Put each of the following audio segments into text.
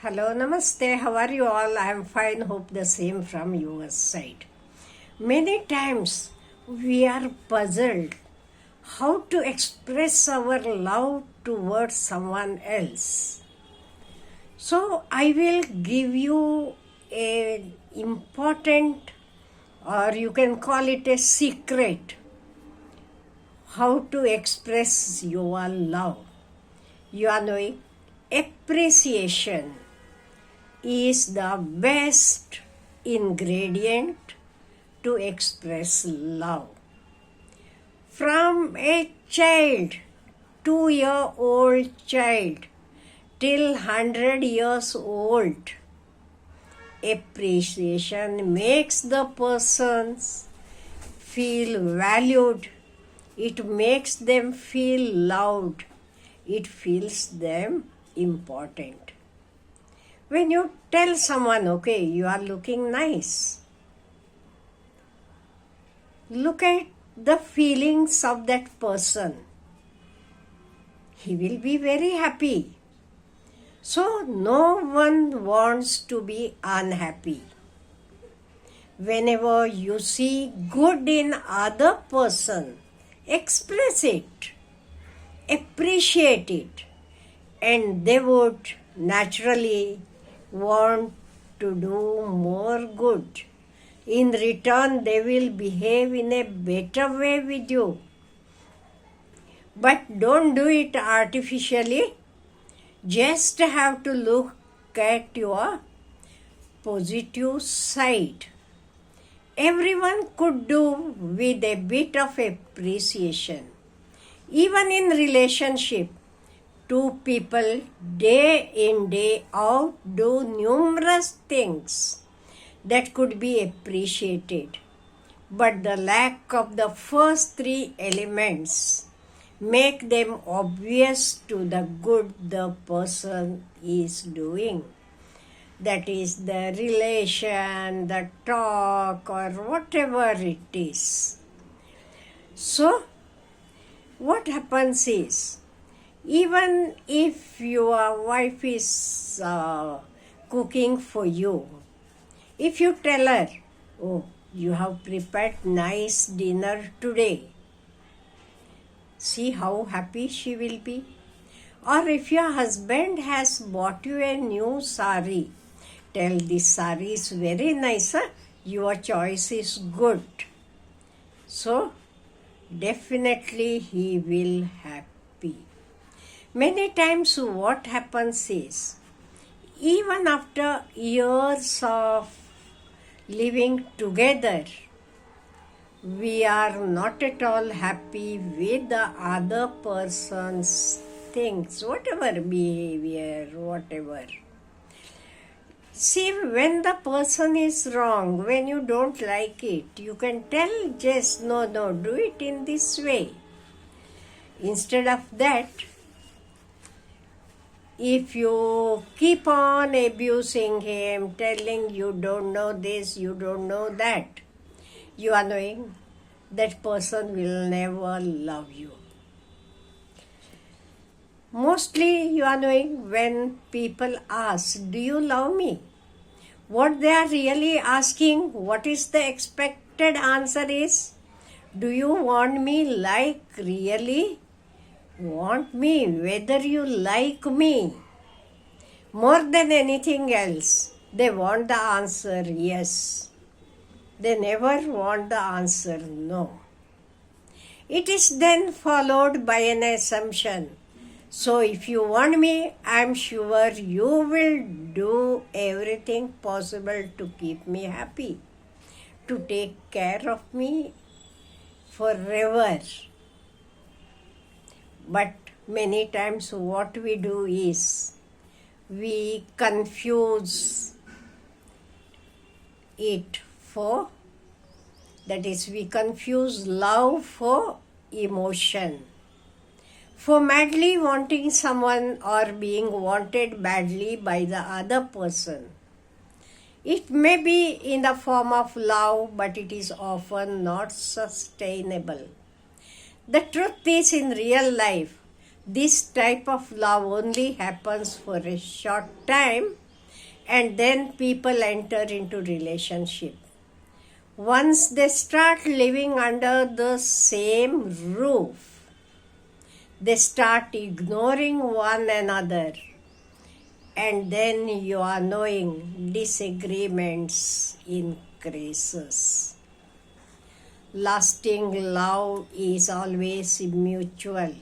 Hello, namaste. How are you all? I am fine. Hope the same from your side. Many times we are puzzled how to express our love towards someone else. So I will give you a important, or you can call it a secret, how to express your love. You are knowing appreciation is the best ingredient to express love. From a child, 2-year-old child, till 100 years old, appreciation makes the persons feel valued. It makes them feel loved. It feels them important. When you tell someone, okay, you are looking nice, look at the feelings of that person. He will be very happy. So no one wants to be unhappy. Whenever you see good in other person, express it, appreciate it, and they would naturally want to do more good. In return, they will behave in a better way with you. But don't do it artificially. Just have to look at your positive side. Everyone could do with a bit of appreciation. Even in relationship, two people day in day out do numerous things that could be appreciated, but the lack of the first three elements make them obvious to the good the person is doing. That is the relation, the talk, or whatever it is. So what happens is, even if your wife is cooking for you, if you tell her, oh, you have prepared nice dinner today, see how happy she will be. Or if your husband has bought you a new sari, tell this sari is very nice, your choice is good. So definitely he will happy. Many times what happens is, even after years of living together, we are not at all happy with the other person's things, whatever behavior, whatever. See, when the person is wrong, when you don't like it, you can tell just no, do it in this way. Instead of that, if you keep on abusing him, telling you don't know this, you don't know that, you are knowing that person will never love you. Mostly you are knowing when people ask, do you love me? What they are really asking, what is the expected answer is, do you want me like really? Want me, whether you like me. More than anything else, they want the answer yes. They never want the answer no. It is then followed by an assumption. So if you want me, I am sure you will do everything possible to keep me happy, to take care of me forever. But many times what we do is, we confuse it for, that is, we confuse love for emotion, for madly wanting someone or being wanted badly by the other person. It may be in the form of love, but it is often not sustainable. The truth is, in real life, this type of love only happens for a short time and then people enter into relationship. Once they start living under the same roof, they start ignoring one another, and then you are knowing disagreements increases. Lasting love is always mutual.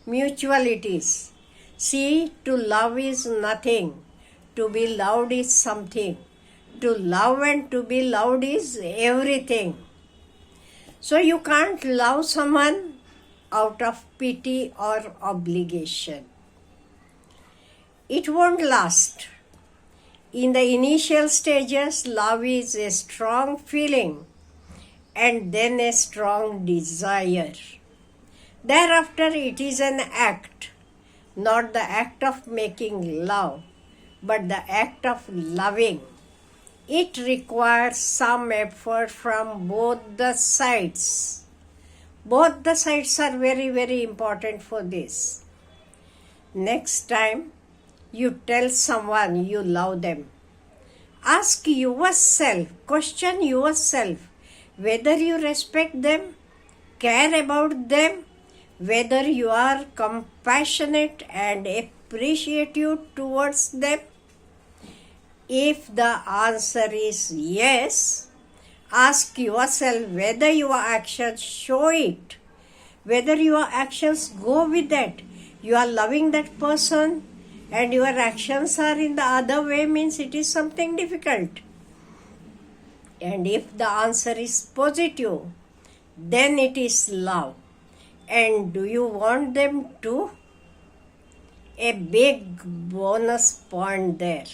Mutual it is. See, to love is nothing. To be loved is something. To love and to be loved is everything. So you can't love someone out of pity or obligation. It won't last. In the initial stages, love is a strong feeling and then a strong desire. Thereafter, it is an act, not the act of making love, but the act of loving. It requires some effort from both the sides. Both the sides are very, very important for this. Next time you tell someone you love them, ask yourself, question yourself whether you respect them, care about them, whether you are compassionate and appreciative towards them. If the answer is yes, ask yourself whether your actions show it, whether your actions go with that. You are loving that person and your actions are in the other way, means it is something difficult. And if the answer is positive, then it is love. And do you want them to? A big bonus point there.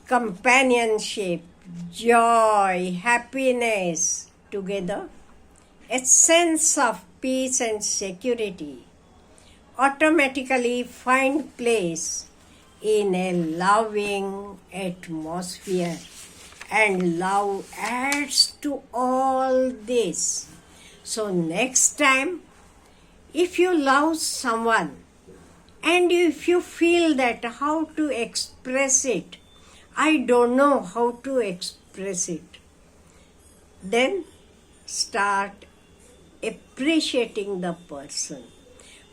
Companionship, joy, happiness together, a sense of peace and security automatically find place in a loving atmosphere. And love adds to all this. So next time, if you love someone and if you feel that how to express it, I don't know how to express it, then start appreciating the person.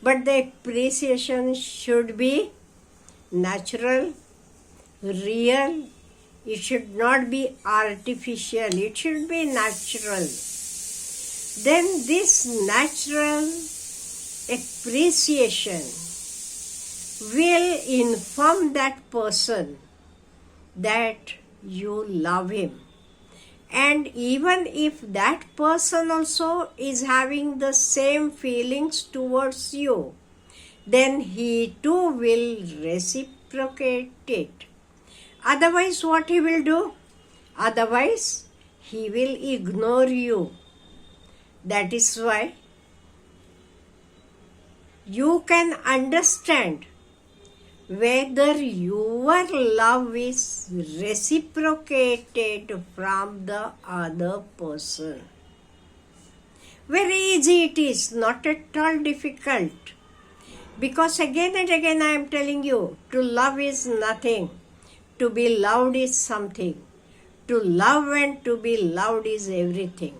But the appreciation should be natural, real. It should not be artificial. It should be natural. Then this natural appreciation will inform that person that you love him. And even if that person also is having the same feelings towards you, then he too will reciprocate it. Otherwise, what he will do? Otherwise, he will ignore you. That is why you can understand whether your love is reciprocated from the other person. Very easy it is, not at all difficult. Because again and again I am telling you, to love is nothing. To be loved is something. To love and to be loved is everything.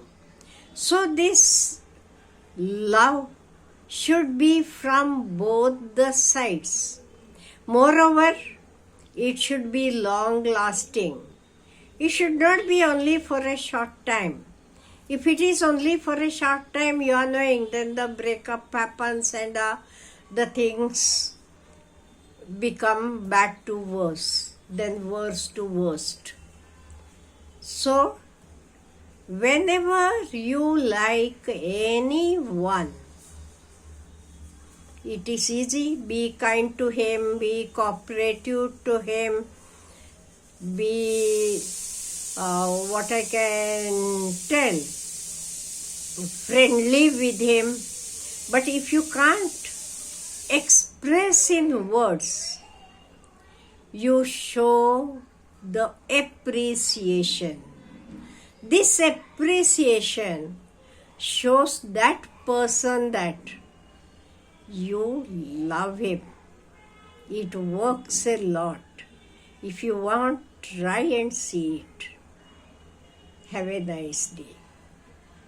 So this love should be from both the sides. Moreover, it should be long lasting. It should not be only for a short time. If it is only for a short time, you are knowing, then the breakup happens and the things become bad to worse, then worse to worst. So, whenever you like anyone, it is easy. Be kind to him, be cooperative to him, be what I can tell, friendly with him. But if you can't express in words, you show the appreciation. This appreciation shows that person that you love him. It works a lot. If you want, try and see it. Have a nice day.